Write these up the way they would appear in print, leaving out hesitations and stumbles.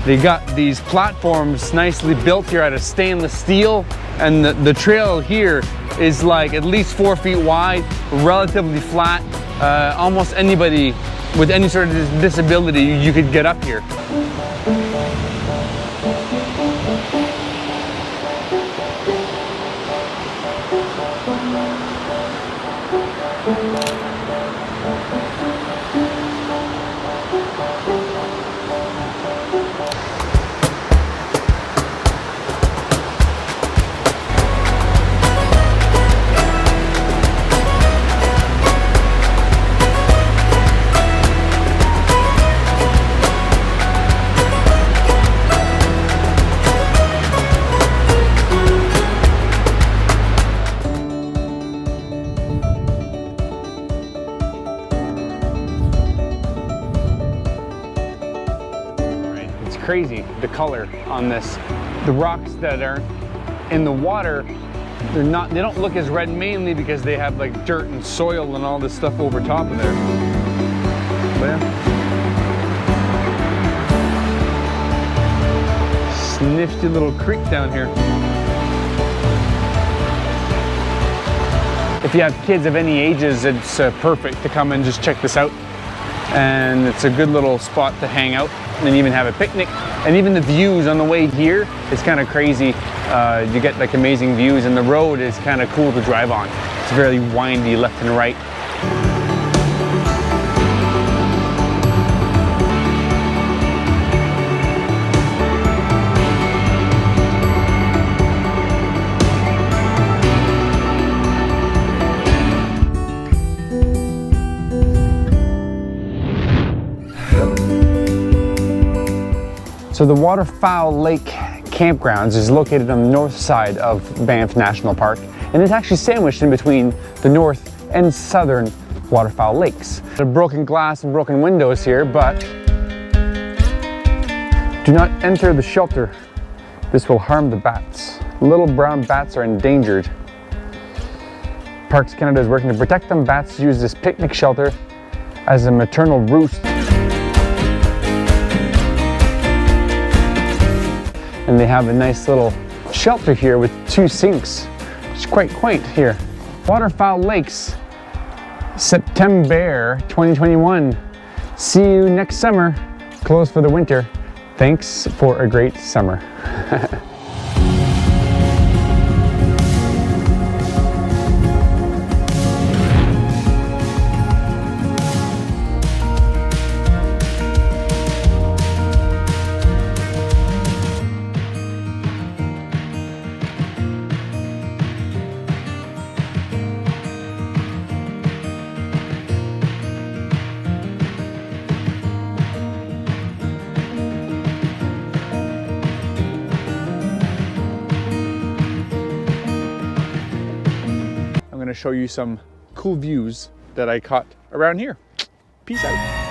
They got these platforms nicely built here out of stainless steel, and the trail here is like at least 4 feet wide, relatively flat. Almost anybody with any sort of disability, you could get up here. Crazy, the color on this. The rocks that are in the water, they don't look as red, mainly because they have like dirt and soil and all this stuff over top of there. But yeah. Nifty little creek down here. If you have kids of any ages, it's perfect to come and just check this out. And it's a good little spot to hang out and even have a picnic. And even the views on the way here is kind of crazy. You get like amazing views, and the road is kind of cool to drive on. It's very windy left and right. So the Waterfowl Lake Campgrounds is located on the north side of Banff National Park, and it's actually sandwiched in between the north and southern Waterfowl Lakes. There are broken glass and broken windows here, but do not enter the shelter. This will harm the bats. Little brown bats are endangered. Parks Canada is working to protect them. Bats use this picnic shelter as a maternal roost. And they have a nice little shelter here with 2 sinks. It's quite quaint here. Waterfowl Lakes, September 2021. See you next summer. Closed for the winter. Thanks for a great summer. I'm going to show you some cool views that I caught around here. Peace out.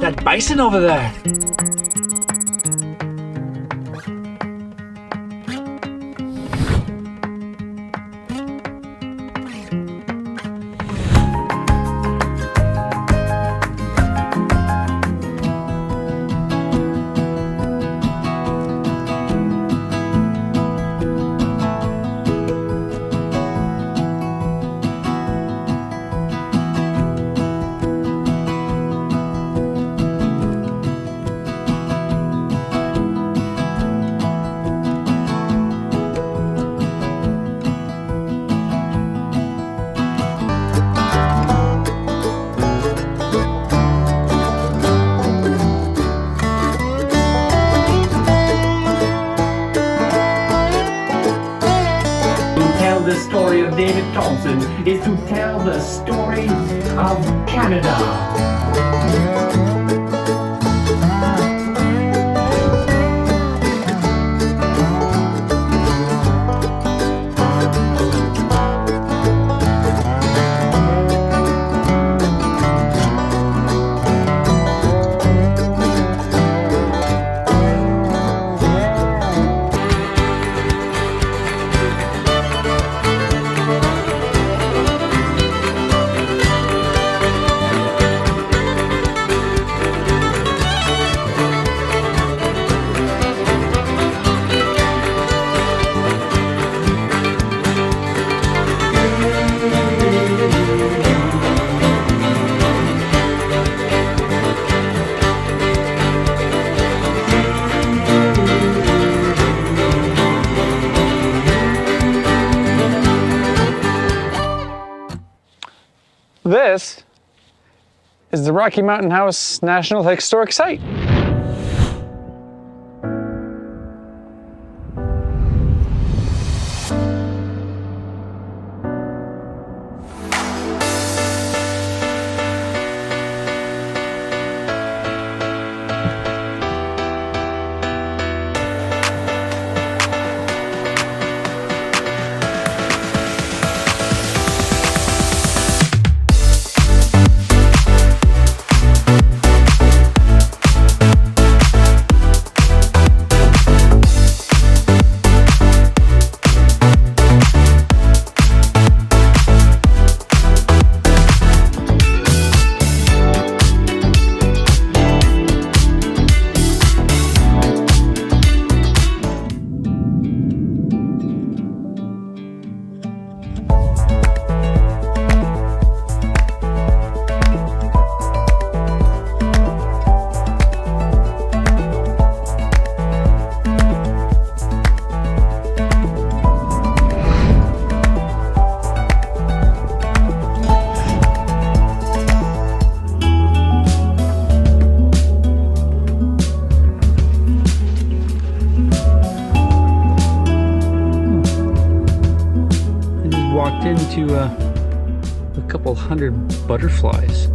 It's that bison over there. The story of David Thompson is to tell the story of Canada. This is the Rocky Mountain House National Historic Site. Into a couple hundred butterflies.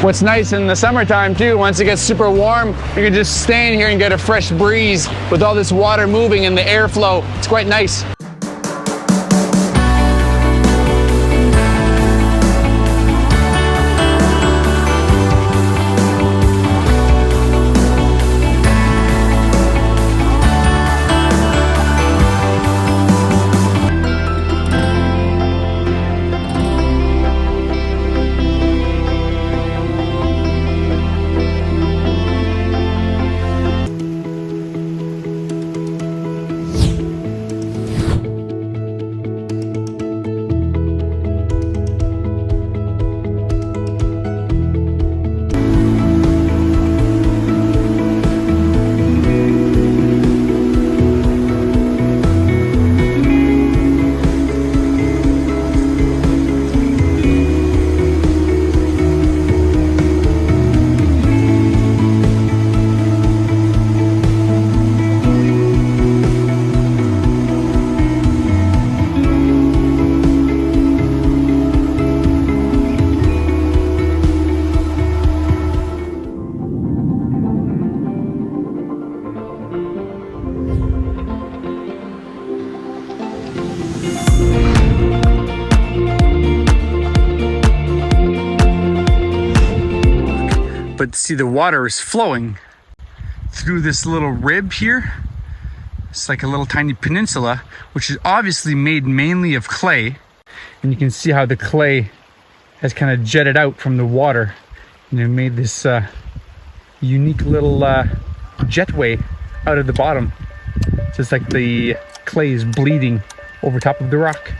What's nice in the summertime too, once it gets super warm, you can just stand here and get a fresh breeze with all this water moving and the airflow. It's quite nice. but see, the water is flowing through this little rib here. It's like a little tiny peninsula, which is obviously made mainly of clay. And you can see how the clay has kind of jetted out from the water, and it made this unique little jetway out of the bottom. So it's like the clay is bleeding over top of the rock.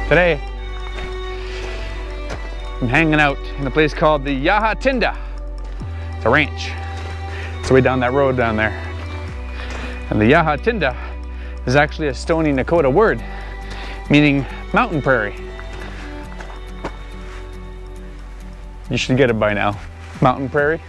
Today, I'm hanging out in a place called the Ha Tinda. It's a ranch. It's way down that road down there. And the Ha Tinda is actually a Stoney Nakoda word, meaning mountain prairie. You should get it by now. Mountain prairie.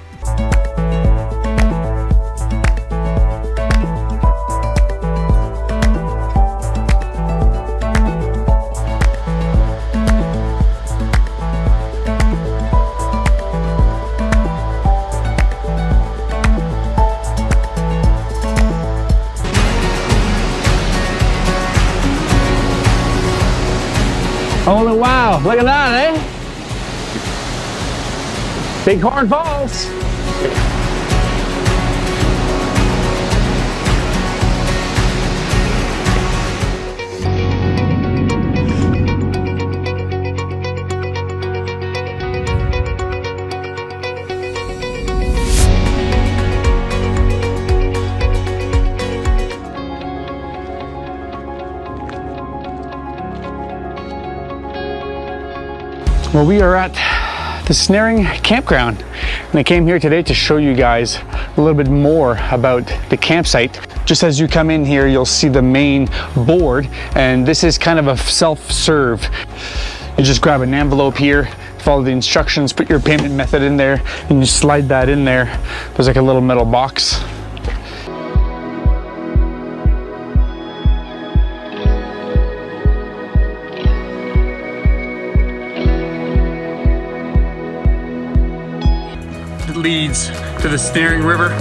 Oh wow, look at that, eh? Bighorn Falls. Well, we are at the Snaring Campground, and I came here today to show you guys a little bit more about the campsite. Just as you come in here, you'll see the main board, and this is kind of a self-serve. You just grab an envelope here, follow the instructions, put your payment method in there, and you slide that in there. There's like a little metal box. Leads to the Snaring River.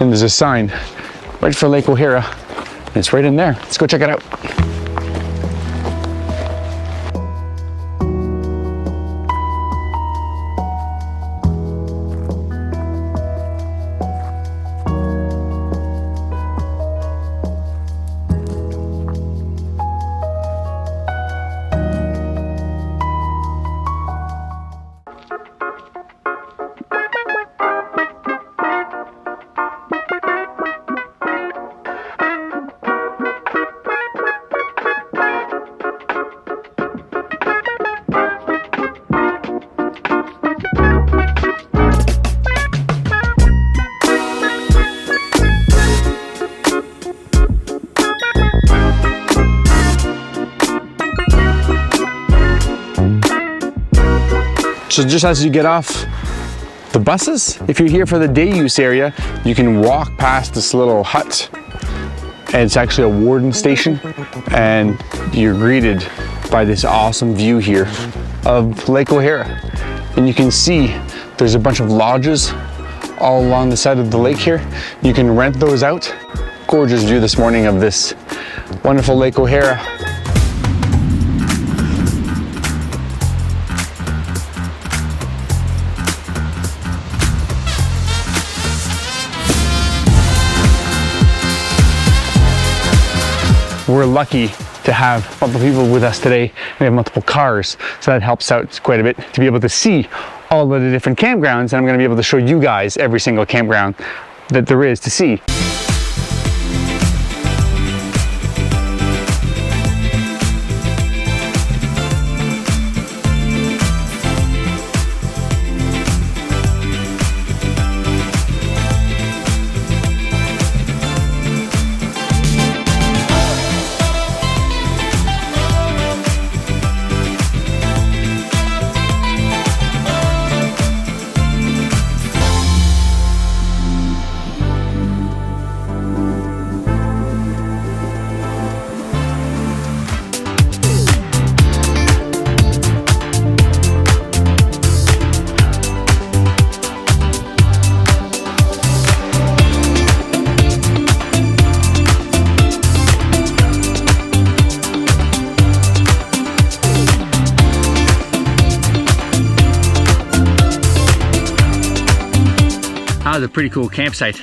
And there's a sign right for Lake O'Hara. It's right in there. Let's go check it out. So just as you get off the buses, if you're here for the day use area, you can walk past this little hut. And it's actually a warden station, and you're greeted by this awesome view here of Lake O'Hara. And you can see there's a bunch of lodges all along the side of the lake here. You can rent those out. Gorgeous view this morning of this wonderful Lake O'Hara. We're lucky to have multiple people with us today. We have multiple cars, so that helps out quite a bit to be able to see all of the different campgrounds, and I'm going to be able to show you guys every single campground that there is to see. That was a pretty cool campsite.